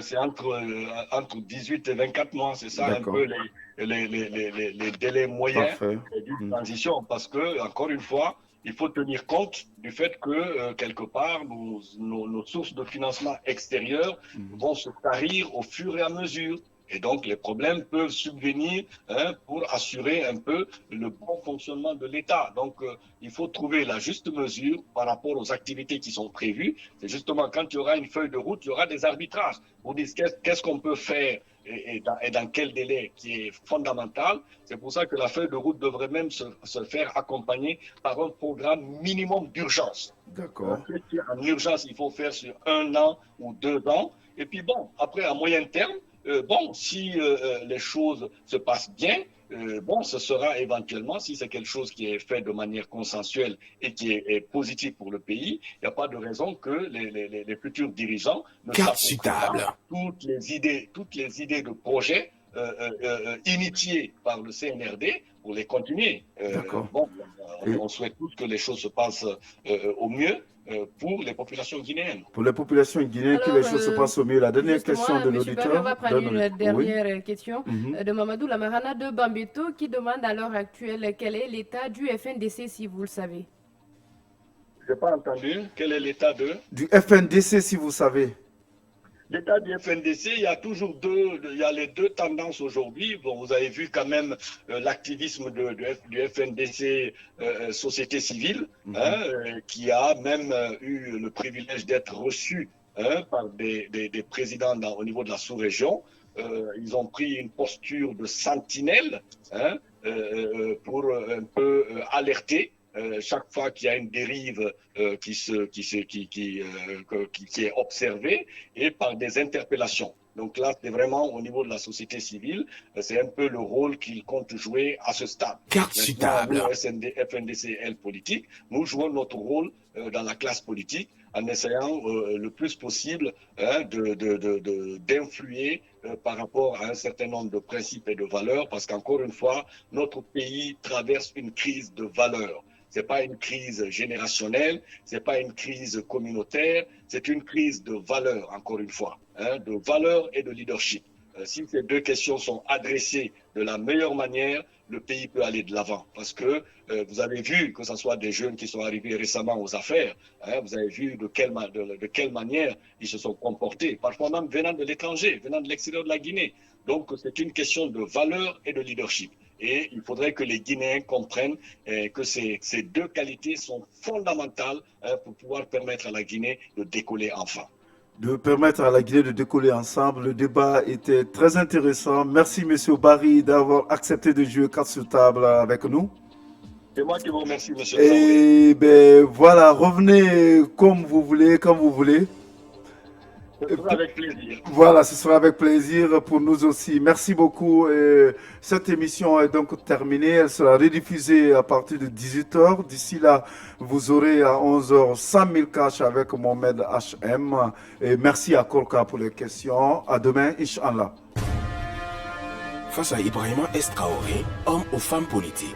C'est entre 18 et 24 mois, c'est ça un peu les délais moyens d'une transition. Parce que, encore une fois, il faut tenir compte du fait que, quelque part, nos sources de financement extérieures vont se tarir au fur et à mesure. Et donc, les problèmes peuvent subvenir pour assurer un peu le bon fonctionnement de l'État. Donc, il faut trouver la juste mesure par rapport aux activités qui sont prévues. C'est justement quand il y aura une feuille de route, il y aura des arbitrages. Pour dire qu'est-ce qu'on peut faire et dans quel délai, qui est fondamental. C'est pour ça que la feuille de route devrait même se faire accompagner par un programme minimum d'urgence. D'accord. En urgence, il faut faire sur 1 an ou 2 ans. Et puis bon, après, à moyen terme, si les choses se passent bien, ce sera éventuellement, si c'est quelque chose qui est fait de manière consensuelle et qui est positif pour le pays, il n'y a pas de raison que les futurs dirigeants ne s'approprient pas toutes les idées de projets initiés par le CNRD pour les continuer. On souhaite tous que les choses se passent au mieux pour les populations guinéennes. Pour les populations guinéennes, que les choses se passent au mieux. La dernière question de l'auditeur. On va prendre une dernière question de Mamadou Lamarana de Bambeto qui demande à l'heure actuelle quel est l'état du FNDC, si vous le savez. Je n'ai pas entendu. Quel est l'état du FNDC, si vous savez. L'état du FNDC, il y a les deux tendances aujourd'hui. Bon, vous avez vu quand même l'activisme du FNDC société civile, qui a même eu le privilège d'être reçu par des présidents au niveau de la sous-région. Ils ont pris une posture de sentinelle pour un peu alerter. Chaque fois qu'il y a une dérive qui est observée et par des interpellations. Donc là, c'est vraiment au niveau de la société civile, c'est un peu le rôle qu'il compte jouer à ce stade. Carte sur table. Nous, FNDCL politique, nous jouons notre rôle dans la classe politique en essayant le plus possible d'influer par rapport à un certain nombre de principes et de valeurs, parce qu'encore une fois, notre pays traverse une crise de valeurs. C'est pas une crise générationnelle, c'est pas une crise communautaire, c'est une crise de valeurs, encore une fois, de valeurs et de leadership. Si ces deux questions sont adressées de la meilleure manière, le pays peut aller de l'avant. Parce que vous avez vu que ce soit des jeunes qui sont arrivés récemment aux affaires, vous avez vu de quelle manière ils se sont comportés, parfois même venant de l'étranger, venant de l'extérieur de la Guinée. Donc c'est une question de valeurs et de leadership. Et il faudrait que les Guinéens comprennent que ces deux qualités sont fondamentales pour pouvoir permettre à la Guinée de décoller enfin. De permettre à la Guinée de décoller ensemble. Le débat était très intéressant. Merci, M. Barry, d'avoir accepté de jouer carte sur table avec nous. C'est moi qui vous remercie, monsieur Traoré. Et ben voilà, revenez comme vous voulez, quand vous voulez. Ce sera avec plaisir. Voilà, ce sera avec plaisir pour nous aussi. Merci beaucoup. Cette émission est donc terminée. Elle sera rediffusée à partir de 18h. D'ici là, vous aurez à 11h 100 000 cash avec Mohamed HM. Et merci à Korka pour les questions. À demain, Inch'Allah. Face à Ibrahima Est Traoré, homme ou femme politique,